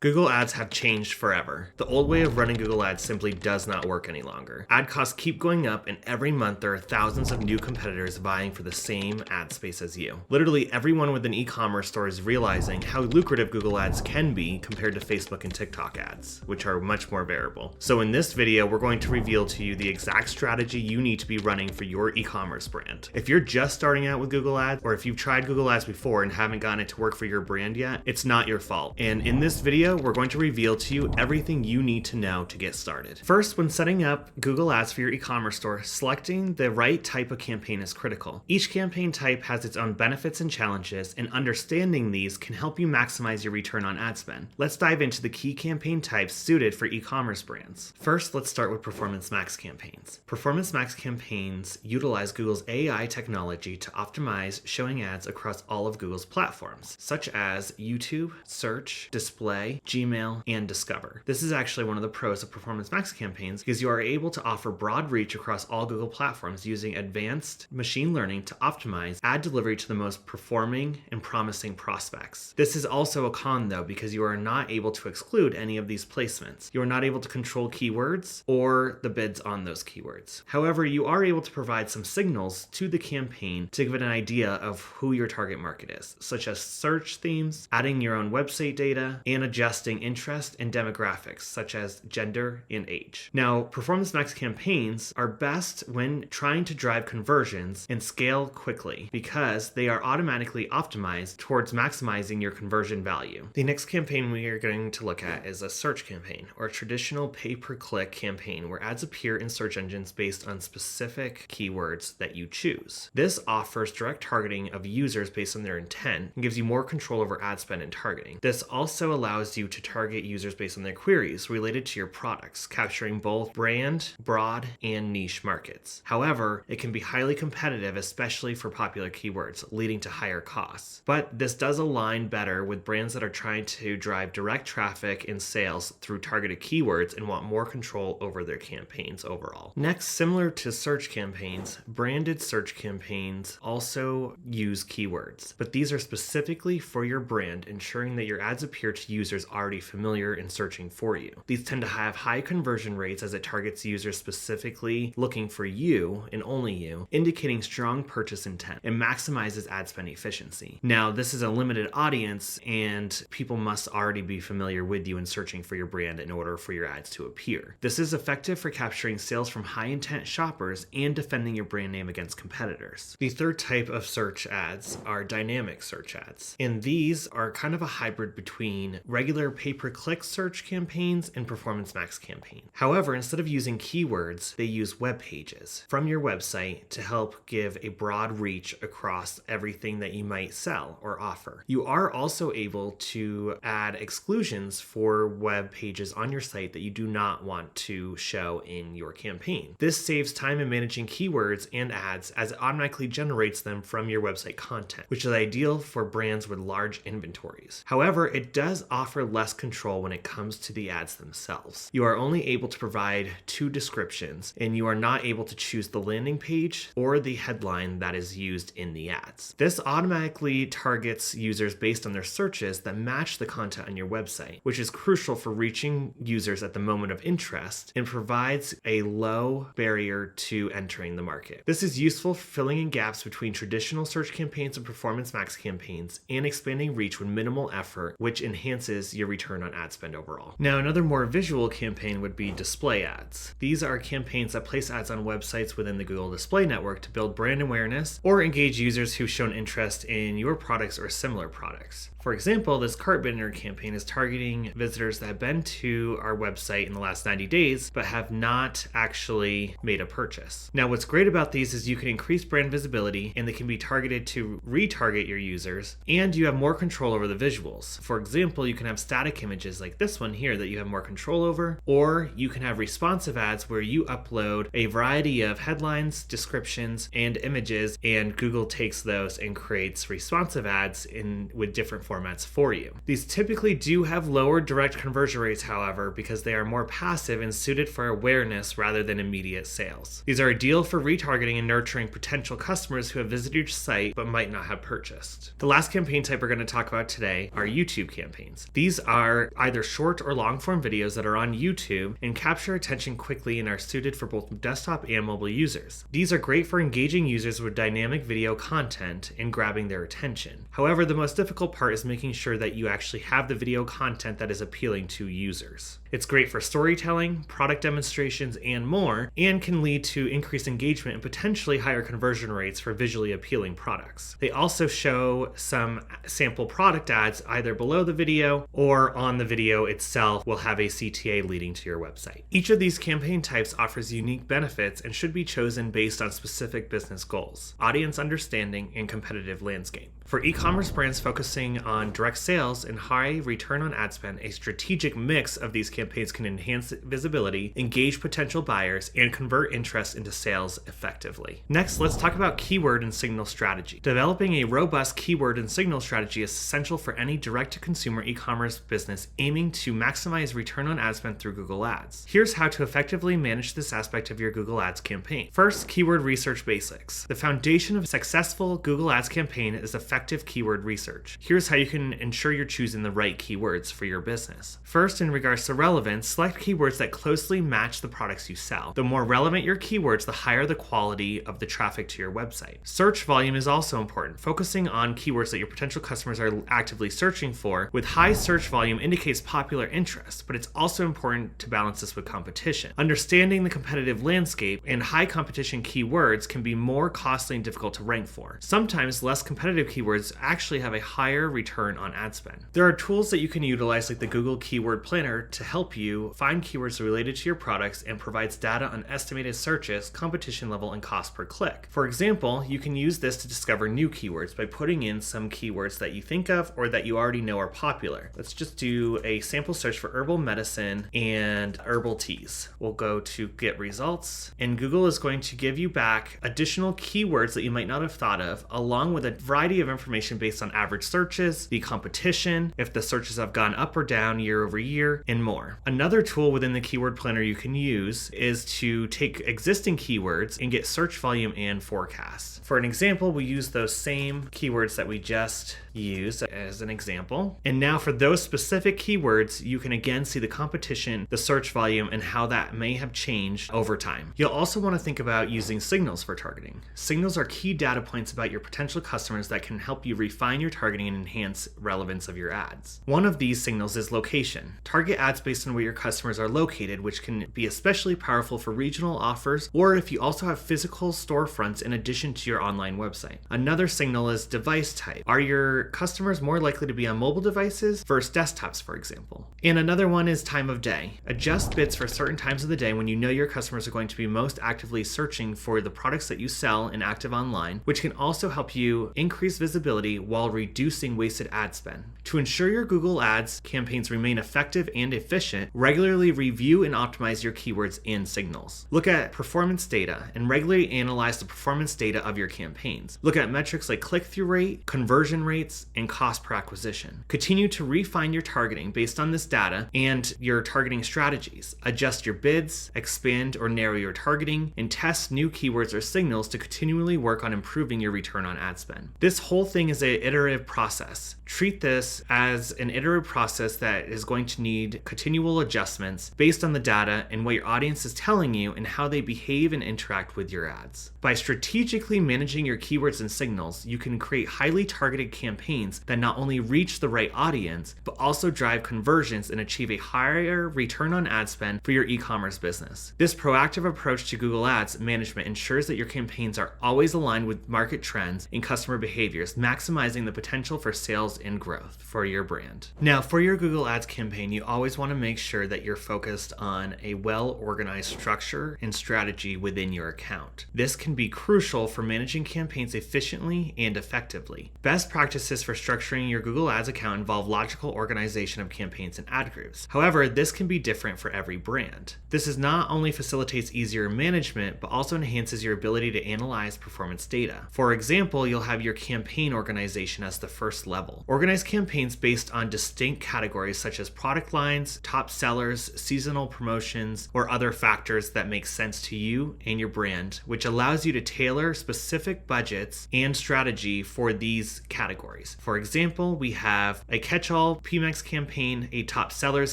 Google Ads have changed forever. The old way of running Google Ads simply does not work any longer. Ad costs keep going up, and every month there are thousands of new competitors vying for the same ad space as you. Literally everyone with an e-commerce store is realizing how lucrative Google Ads can be compared to Facebook and TikTok ads, which are much more variable. So in this video, we're going to reveal to you the exact strategy you need to be running for your e-commerce brand. If you're just starting out with Google Ads, or if you've tried Google Ads before and haven't gotten it to work for your brand yet, it's not your fault. And in this video, we're going to reveal to you everything you need to know to get started. First, when setting up Google Ads for your e-commerce store, selecting the right type of campaign is critical. Each campaign type has its own benefits and challenges, and understanding these can help you maximize your return on ad spend. Let's dive into the key campaign types suited for e-commerce brands. First, let's start with Performance Max campaigns. Performance Max campaigns utilize Google's AI technology to optimize showing ads across all of Google's platforms, such as YouTube, Search, Display, Gmail, and Discover. This is actually one of the pros of Performance Max campaigns because you are able to offer broad reach across all Google platforms using advanced machine learning to optimize ad delivery to the most performing and promising prospects. This is also a con though, because you are not able to exclude any of these placements. You are not able to control keywords or the bids on those keywords. However, you are able to provide some signals to the campaign to give it an idea of who your target market is, such as search themes, adding your own website data, and adjusting interest and demographics such as gender and age. Now, Performance Max campaigns are best when trying to drive conversions and scale quickly because they are automatically optimized towards maximizing your conversion value. The next campaign we are going to look at is a search campaign, or a traditional pay-per-click campaign where ads appear in search engines based on specific keywords that you choose. This offers direct targeting of users based on their intent and gives you more control over ad spend and targeting. This also allows you to target users based on their queries related to your products, capturing both brand, broad, and niche markets. However, it can be highly competitive, especially for popular keywords, leading to higher costs. But this does align better with brands that are trying to drive direct traffic and sales through targeted keywords and want more control over their campaigns overall. Next, similar to search campaigns, branded search campaigns also use keywords, but these are specifically for your brand, ensuring that your ads appear to users already familiar and searching for you. These tend to have high conversion rates as it targets users specifically looking for you and only you, indicating strong purchase intent and maximizes ad spend efficiency. Now, this is a limited audience and people must already be familiar with you and searching for your brand in order for your ads to appear. This is effective for capturing sales from high intent shoppers and defending your brand name against competitors. The third type of search ads are dynamic search ads, and these are kind of a hybrid between regular pay-per-click search campaigns and Performance Max campaigns. However, instead of using keywords, they use web pages from your website to help give a broad reach across everything that you might sell or offer. You are also able to add exclusions for web pages on your site that you do not want to show in your campaign. This saves time in managing keywords and ads as it automatically generates them from your website content, which is ideal for brands with large inventories. However, it does offer less control when it comes to the ads themselves. You are only able to provide two descriptions, and you are not able to choose the landing page or the headline that is used in the ads. This automatically targets users based on their searches that match the content on your website, which is crucial for reaching users at the moment of interest and provides a low barrier to entering the market. This is useful for filling in gaps between traditional search campaigns and Performance Max campaigns and expanding reach with minimal effort, which enhances your return on ad spend overall. Now, another more visual campaign would be display ads. These are campaigns that place ads on websites within the Google Display Network to build brand awareness or engage users who've shown interest in your products or similar products. For example, this cart bidder campaign is targeting visitors that have been to our website in the last 90 days but have not actually made a purchase. Now, what's great about these is you can increase brand visibility and they can be targeted to retarget your users, and you have more control over the visuals. For example, you can have static images like this one here that you have more control over, or you can have responsive ads where you upload a variety of headlines, descriptions, and images, and Google takes those and creates responsive ads with different formats formats for you. These typically do have lower direct conversion rates, however, because they are more passive and suited for awareness rather than immediate sales. These are ideal for retargeting and nurturing potential customers who have visited your site but might not have purchased. The last campaign type we're going to talk about today are YouTube campaigns. These are either short or long form videos that are on YouTube and capture attention quickly and are suited for both desktop and mobile users. These are great for engaging users with dynamic video content and grabbing their attention. However, the most difficult part is making sure that you actually have the video content that is appealing to users. It's great for storytelling, product demonstrations, and more, and can lead to increased engagement and potentially higher conversion rates for visually appealing products. They also show some sample product ads either below the video or on the video itself will have a CTA leading to your website. Each of these campaign types offers unique benefits and should be chosen based on specific business goals, audience understanding, and competitive landscape. For e-commerce brands focusing on direct sales and high return on ad spend, a strategic mix of these campaigns can enhance visibility, engage potential buyers, and convert interest into sales effectively. Next, let's talk about keyword and signal strategy. Developing a robust keyword and signal strategy is essential for any direct-to-consumer e-commerce business aiming to maximize return on ad spend through Google Ads. Here's how to effectively manage this aspect of your Google Ads campaign. First, keyword research basics. The foundation of a successful Google Ads campaign is effective keyword research. Here's how you can ensure you're choosing the right keywords for your business. First, in regards to relevance, select keywords that closely match the products you sell. The more relevant your keywords, the higher the quality of the traffic to your website. Search volume is also important. Focusing on keywords that your potential customers are actively searching for with high search volume indicates popular interest, but it's also important to balance this with competition. Understanding the competitive landscape and high competition keywords can be more costly and difficult to rank for. Sometimes less competitive keywords actually have a higher return on ad spend. There are tools that you can utilize like the Google Keyword Planner to help you find keywords related to your products and provides data on estimated searches, competition level, and cost per click. For example, you can use this to discover new keywords by putting in some keywords that you think of or that you already know are popular. Let's just do a sample search for herbal medicine and herbal teas. We'll go to get results, and Google is going to give you back additional keywords that you might not have thought of, along with a variety of information based on average searches, the competition, if the searches have gone up or down year over year, and more. Another tool within the keyword planner you can use is to take existing keywords and get search volume and forecasts. For an example, we use those same keywords that we just used as an example. And now for those specific keywords, you can again see the competition, the search volume, and how that may have changed over time. You'll also want to think about using signals for targeting. Signals are key data points about your potential customers that can help you refine your targeting and enhance relevance of your ads. One of these signals is location. Target ads based on where your customers are located, which can be especially powerful for regional offers or if you also have physical storefronts in addition to your online website. Another signal is device type. Are your customers more likely to be on mobile devices versus desktops, for example? And another one is time of day. Adjust bids for certain times of the day when you know your customers are going to be most actively searching for the products that you sell and active online, which can also help you increase visibility while reducing wasted ad spend. To ensure your Google Ads campaigns remain effective and efficient, regularly review and optimize your keywords and signals. Look at performance data and regularly analyze the performance data of your campaigns. Look at metrics like click-through rate, conversion rates, and cost per acquisition. Continue to refine your targeting based on this data and your targeting strategies. Adjust your bids, expand or narrow your targeting, and test new keywords or signals to continually work on improving your return on ad spend. This whole thing is an iterative process. Treat this as an iterative process that is going to need continual adjustments based on the data and what your audience is telling you and how they behave and interact with your ads. By strategically managing your keywords and signals, you can create highly targeted campaigns that not only reach the right audience, but also drive conversions and achieve a higher return on ad spend for your e-commerce business. This proactive approach to Google Ads management ensures that your campaigns are always aligned with market trends and customer behaviors, maximizing the potential for sales and growth for your brand. Now, for your Google Ads campaign, you always want to make sure that you're focused on a well-organized structure and strategy within your account. This can be crucial for managing campaigns efficiently and effectively. Best practices for structuring your Google Ads account involve logical organization of campaigns and ad groups. However, this can be different for every brand. This is not only facilitates easier management, but also enhances your ability to analyze performance data. For example, you'll have your campaign campaign organization as the first level. Organize campaigns based on distinct categories such as product lines, top sellers, seasonal promotions, or other factors that make sense to you and your brand, which allows you to tailor specific budgets and strategy for these categories. For example, we have a catch-all PMEX campaign, a top sellers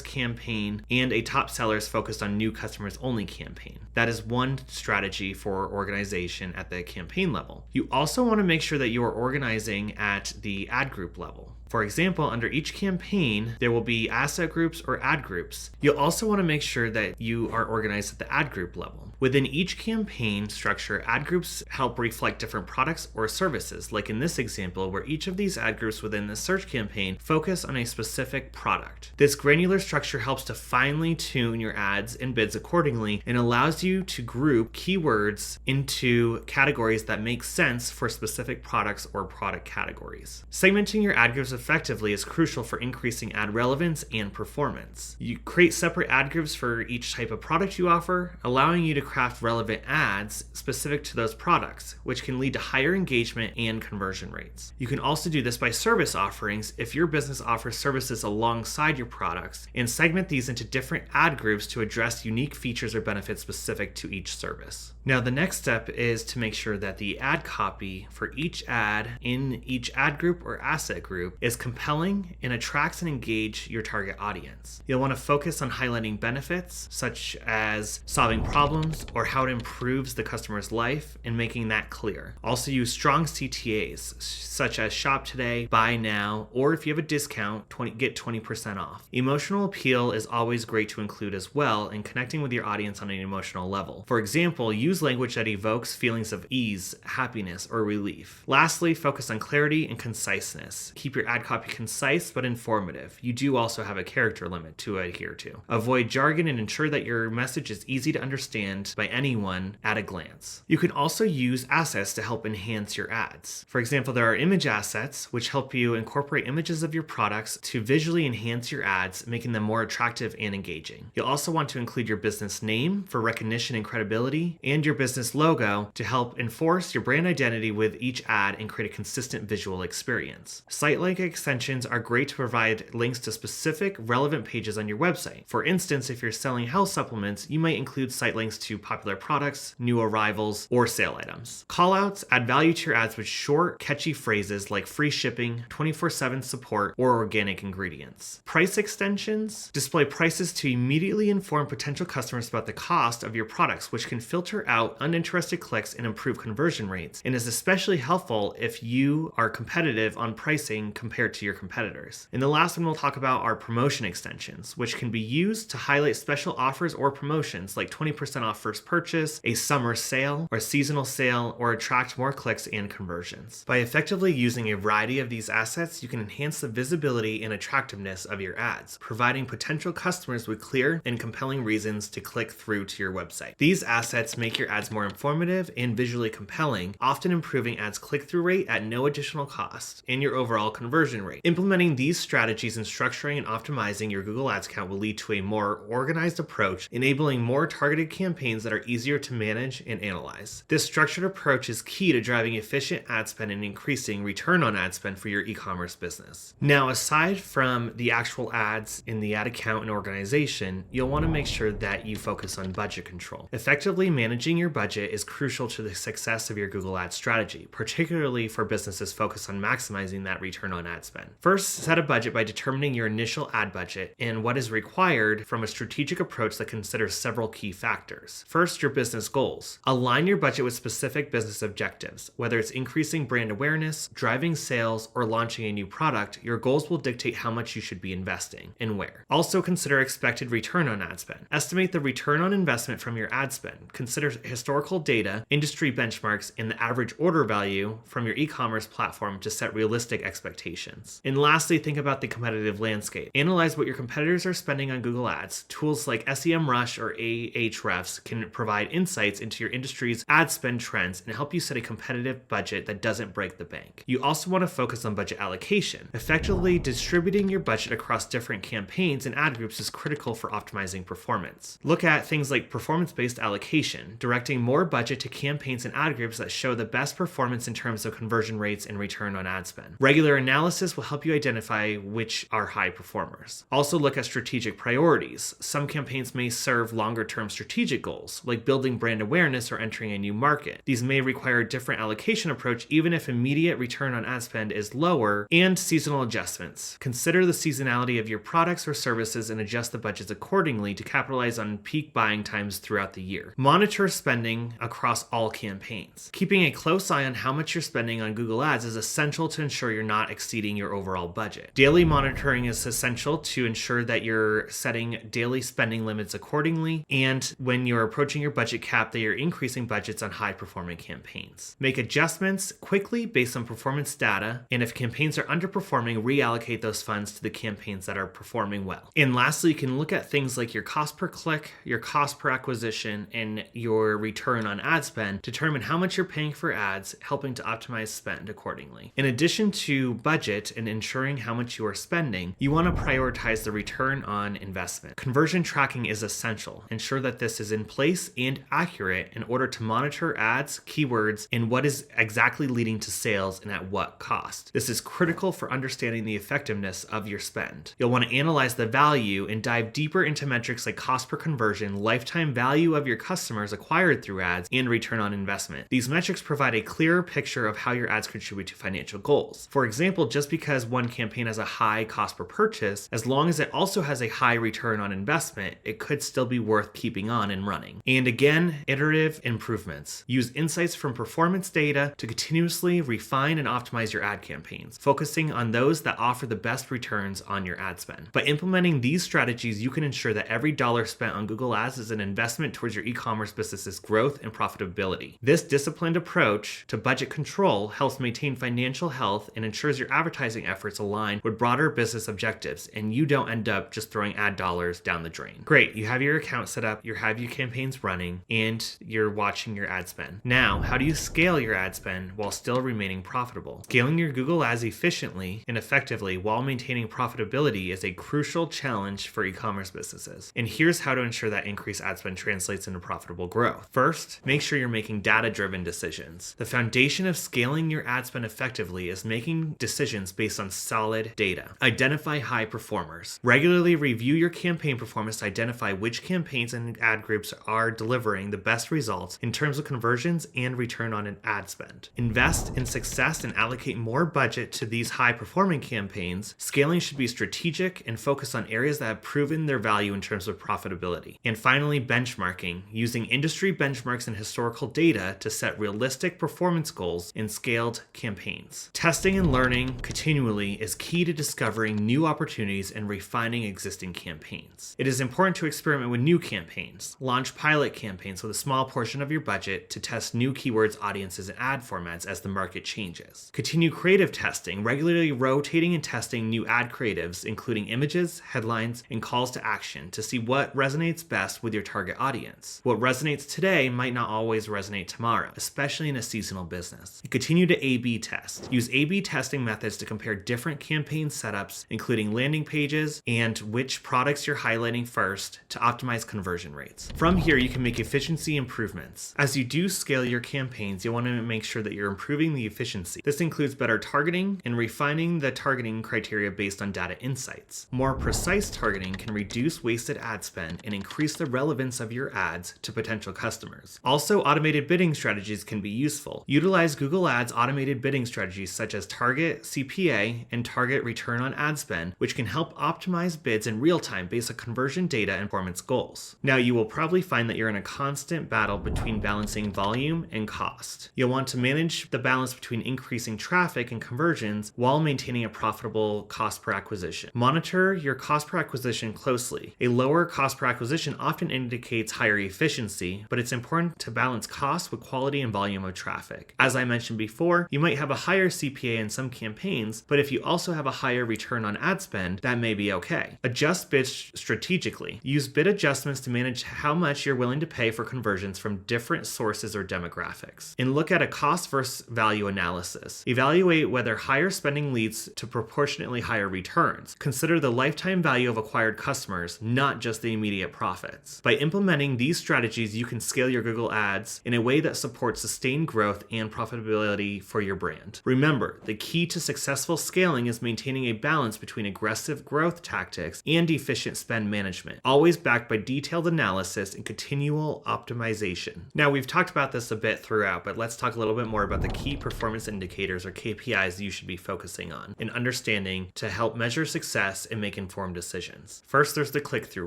campaign, and a top sellers focused on new customers only campaign. That is one strategy for organization at the campaign level. You also want to make sure that you are organizing at the ad group level. For example, under each campaign, there will be asset groups or ad groups. You'll also want to make sure that you are organized at the ad group level. Within each campaign structure, ad groups help reflect different products or services, like in this example, where each of these ad groups within the search campaign focus on a specific product. This granular structure helps to finely tune your ads and bids accordingly and allows you to group keywords into categories that make sense for specific products or product categories. Segmenting your ad groups effectively is crucial for increasing ad relevance and performance. You create separate ad groups for each type of product you offer, allowing you to craft relevant ads specific to those products, which can lead to higher engagement and conversion rates. You can also do this by service offerings if your business offers services alongside your products, and segment these into different ad groups to address unique features or benefits specific to each service. Now, the next step is to make sure that the ad copy for each ad in each ad group or asset group is compelling and attracts and engage your target audience. You'll want to focus on highlighting benefits such as solving problems or how it improves the customer's life and making that clear. Also use strong CTAs such as shop today, buy now, or if you have a discount, get 20% off. Emotional appeal is always great to include as well in connecting with your audience on an emotional level. For example, use language that evokes feelings of ease, happiness, or relief. Lastly, focus on clarity and conciseness. Keep your ad copy concise but informative. You do also have a character limit to adhere to. Avoid jargon and ensure that your message is easy to understand by anyone at a glance. You can also use assets to help enhance your ads. For example, there are image assets, which help you incorporate images of your products to visually enhance your ads, making them more attractive and engaging. You'll also want to include your business name for recognition and credibility, and your business logo to help enforce your brand identity with each ad and create a consistent visual experience. Site link extensions are great to provide links to specific relevant pages on your website. For instance, if you're selling health supplements, you might include site links to popular products, new arrivals, or sale items. Callouts add value to your ads with short, catchy phrases like free shipping, 24/7 support, or organic ingredients. Price extensions display prices to immediately inform potential customers about the cost of your products, which can filter out uninterested clicks and improve conversion rates, and is especially helpful if you are competitive on pricing compared to your competitors. And the last one we'll talk about are promotion extensions, which can be used to highlight special offers or promotions like 20% off first purchase, a summer sale, or seasonal sale, or attract more clicks and conversions. By effectively using a variety of these assets, you can enhance the visibility and attractiveness of your ads, providing potential customers with clear and compelling reasons to click through to your website. These assets make your ads more informative and visually compelling, often improving ads click-through rate at no additional cost and your overall conversion rate. Implementing these strategies and structuring and optimizing your Google Ads account will lead to a more organized approach, enabling more targeted campaigns that are easier to manage and analyze. This structured approach is key to driving efficient ad spend and increasing return on ad spend for your e-commerce business. Now, aside from the actual ads in the ad account and organization, you'll want to make sure that you focus on budget control. Effectively managing your budget is crucial to the success of your Google Ads strategy, particularly for businesses focused on maximizing that return on ad spend. First, set a budget by determining your initial ad budget and what is required from a strategic approach that considers several key factors. First, your business goals. Align your budget with specific business objectives. Whether it's increasing brand awareness, driving sales, or launching a new product, your goals will dictate how much you should be investing and where. Also, consider expected return on ad spend. Estimate the return on investment from your ad spend. Consider historical data, industry benchmarks, and the average order value from your e-commerce platform to set realistic expectations. applications. And lastly, think about the competitive landscape. Analyze what your competitors are spending on Google Ads. Tools like SEMrush or Ahrefs can provide insights into your industry's ad spend trends and help you set a competitive budget that doesn't break the bank. You also want to focus on budget allocation. Effectively distributing your budget across different campaigns and ad groups is critical for optimizing performance. Look at things like performance-based allocation, directing more budget to campaigns and ad groups that show the best performance in terms of conversion rates and return on ad spend. Regular analysis will help you identify which are high performers. Also look at strategic priorities. Some campaigns may serve longer-term strategic goals, like building brand awareness or entering a new market. These may require a different allocation approach even if immediate return on ad spend is lower, and seasonal adjustments. Consider the seasonality of your products or services and adjust the budgets accordingly to capitalize on peak buying times throughout the year. Monitor spending across all campaigns. Keeping a close eye on how much you're spending on Google Ads is essential to ensure you're not exceeding your overall budget. Daily monitoring is essential to ensure that you're setting daily spending limits accordingly, and when you're approaching your budget cap, that you're increasing budgets on high-performing campaigns. Make adjustments quickly based on performance data, and if campaigns are underperforming, reallocate those funds to the campaigns that are performing well. And lastly, you can look at things like your cost per click, your cost per acquisition, and your return on ad spend to determine how much you're paying for ads, helping to optimize spend accordingly. In addition to budget and ensuring how much you are spending, you want to prioritize the return on investment. Conversion tracking is essential. Ensure that this is in place and accurate in order to monitor ads, keywords, and what is exactly leading to sales and at what cost. This is critical for understanding the effectiveness of your spend. You'll want to analyze the value and dive deeper into metrics like cost per conversion, lifetime value of your customers acquired through ads, and return on investment. These metrics provide a clearer picture of how your ads contribute to financial goals. For example, just because one campaign has a high cost per purchase, as long as it also has a high return on investment, it could still be worth keeping on and running. And again, iterative improvements. Use insights from performance data to continuously refine and optimize your ad campaigns, focusing on those that offer the best returns on your ad spend. By implementing these strategies, you can ensure that every dollar spent on Google Ads is an investment towards your e-commerce business's growth and profitability. This disciplined approach to budget control helps maintain financial health and ensures your advertising efforts align with broader business objectives, and you don't end up just throwing ad dollars down the drain. Great, you have your account set up, you have your campaigns running, and you're watching your ad spend. Now, how do you scale your ad spend while still remaining profitable? Scaling your Google Ads efficiently and effectively while maintaining profitability is a crucial challenge for e-commerce businesses. And here's how to ensure that increased ad spend translates into profitable growth. First, make sure you're making data-driven decisions. The foundation of scaling your ad spend effectively is making decisions based on solid data. Identify high performers. Regularly review your campaign performance to identify which campaigns and ad groups are delivering the best results in terms of conversions and return on an ad spend. Invest in success and allocate more budget to these high-performing campaigns. Scaling should be strategic and focus on areas that have proven their value in terms of profitability. And finally, benchmarking. Using industry benchmarks and historical data to set realistic performance goals in scaled campaigns. Testing and learning continually is key to discovering new opportunities and refining existing campaigns. It is important to experiment with new campaigns. Launch pilot campaigns with a small portion of your budget to test new keywords, audiences, and ad formats as the market changes. Continue creative testing, regularly rotating and testing new ad creatives, including images, headlines, and calls to action to see what resonates best with your target audience. What resonates today might not always resonate tomorrow, especially in a seasonal business. Continue to A/B test. Use A/B testing methods to compare different campaign setups, including landing pages and which products you're highlighting first to optimize conversion rates. From here, you can make efficiency improvements. As you do scale your campaigns, you'll want to make sure that you're improving the efficiency. This includes better targeting and refining the targeting criteria based on data insights. More precise targeting can reduce wasted ad spend and increase the relevance of your ads to potential customers. Also, automated bidding strategies can be useful. Utilize Google Ads automated bidding strategies such as target CPA and target return on ad spend, which can help optimize bids in real time based on conversion data and performance goals. Now, you will probably find that you're in a constant battle between balancing volume and cost. You'll want to manage the balance between increasing traffic and conversions while maintaining a profitable cost per acquisition. Monitor your cost per acquisition closely. A lower cost per acquisition often indicates higher efficiency, but it's important to balance cost with quality and volume of traffic. As I mentioned before, you might have a higher CPA in some campaigns campaigns, but if you also have a higher return on ad spend, that may be okay. Adjust bids strategically. Use bid adjustments to manage how much you're willing to pay for conversions from different sources or demographics. And look at a cost versus value analysis. Evaluate whether higher spending leads to proportionately higher returns. Consider the lifetime value of acquired customers, not just the immediate profits. By implementing these strategies, you can scale your Google Ads in a way that supports sustained growth and profitability for your brand. Remember, the key to successful scaling is maintaining a balance between aggressive growth tactics and efficient spend management, always backed by detailed analysis and continual optimization. Now, we've talked about this a bit throughout, but let's talk a little bit more about the key performance indicators or KPIs you should be focusing on and understanding to help measure success and make informed decisions. First, there's the click-through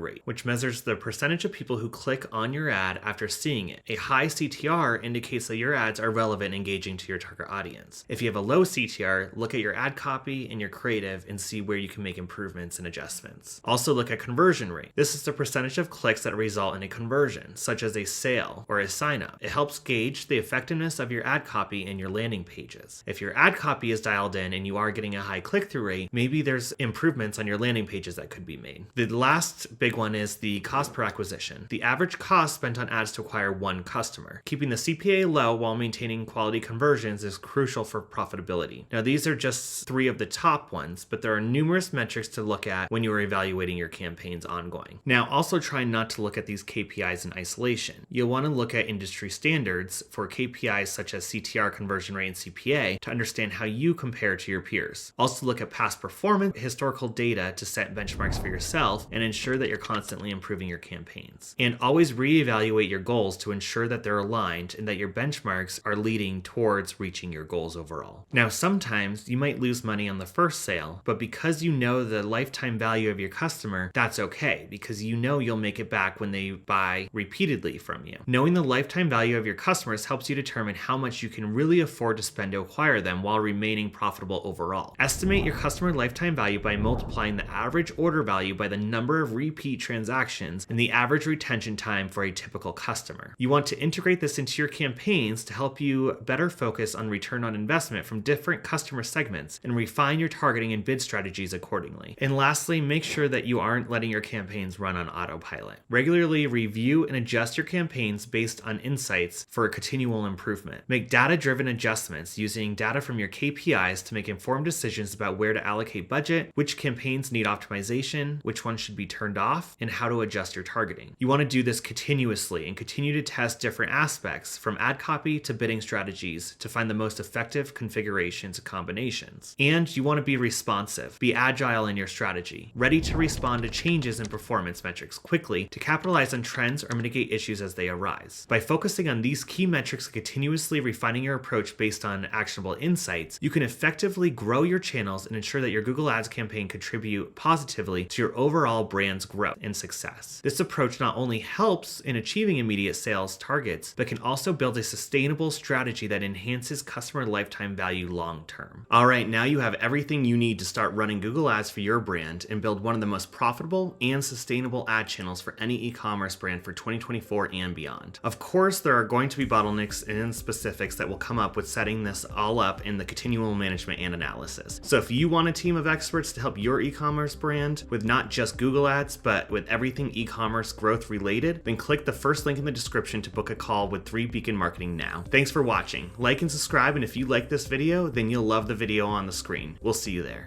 rate, which measures the percentage of people who click on your ad after seeing it. A high CTR indicates that your ads are relevant and engaging to your target audience. If you have a low CTR, look at your ad copy and your creative and see where you can make improvements and adjustments. Also look at conversion rate. This is the percentage of clicks that result in a conversion, such as a sale or a sign up. It helps gauge the effectiveness of your ad copy and your landing pages. If your ad copy is dialed in and you are getting a high click-through rate, maybe there's improvements on your landing pages that could be made. The last big one is the cost per acquisition. The average cost spent on ads to acquire one customer. Keeping the CPA low while maintaining quality conversions is crucial for profitability. Now, these are just three of the top ones, but there are numerous metrics to look at when you are evaluating your campaigns ongoing. Now, also try not to look at these KPIs in isolation. You'll want to look at industry standards for KPIs such as CTR, conversion rate, and CPA to understand how you compare to your peers. Also look at past performance, historical data to set benchmarks for yourself and ensure that you're constantly improving your campaigns. And always reevaluate your goals to ensure that they're aligned and that your benchmarks are leading towards reaching your goals overall. Now, sometimes you might lose money on the first sale, but because you know the lifetime value of your customer, that's okay because you know you'll make it back when they buy repeatedly from you. Knowing the lifetime value of your customers helps you determine how much you can really afford to spend to acquire them while remaining profitable overall. Estimate your customer lifetime value by multiplying the average order value by the number of repeat transactions and the average retention time for a typical customer. You want to integrate this into your campaigns to help you better focus on return on investment from different customer segments and refine your targeting and bid strategies accordingly. And lastly, make sure that you aren't letting your campaigns run on autopilot. Regularly review and adjust your campaigns based on insights for continual improvement. Make data-driven adjustments using data from your KPIs to make informed decisions about where to allocate budget, which campaigns need optimization, which ones should be turned off, and how to adjust your targeting. You want to do this continuously and continue to test different aspects from ad copy to bidding strategies to find the most effective configurations and combinations. And you want to be responsive, be agile in your strategy, ready to respond to changes in performance metrics quickly to capitalize on trends or mitigate issues as they arise. By focusing on these key metrics and continuously refining your approach based on actionable insights, you can effectively grow your channels and ensure that your Google Ads campaign contribute positively to your overall brand's growth and success. This approach not only helps in achieving immediate sales targets, but can also build a sustainable strategy that enhances customer lifetime value long term. All right, now you have everything you need to start running Google Ads for your brand and build one of the most profitable and sustainable ad channels for any e-commerce brand for 2024 and beyond. Of course, there are going to be bottlenecks and specifics that will come up with setting this all up in the continual management and analysis. So if you want a team of experts to help your e-commerce brand with not just Google Ads, but with everything e-commerce growth related, then click the first link in the description to book a call with 3 Beacon Marketing now. Thanks for watching. Like and subscribe, and if you like this video, then you'll love the video on the screen. We'll see you there.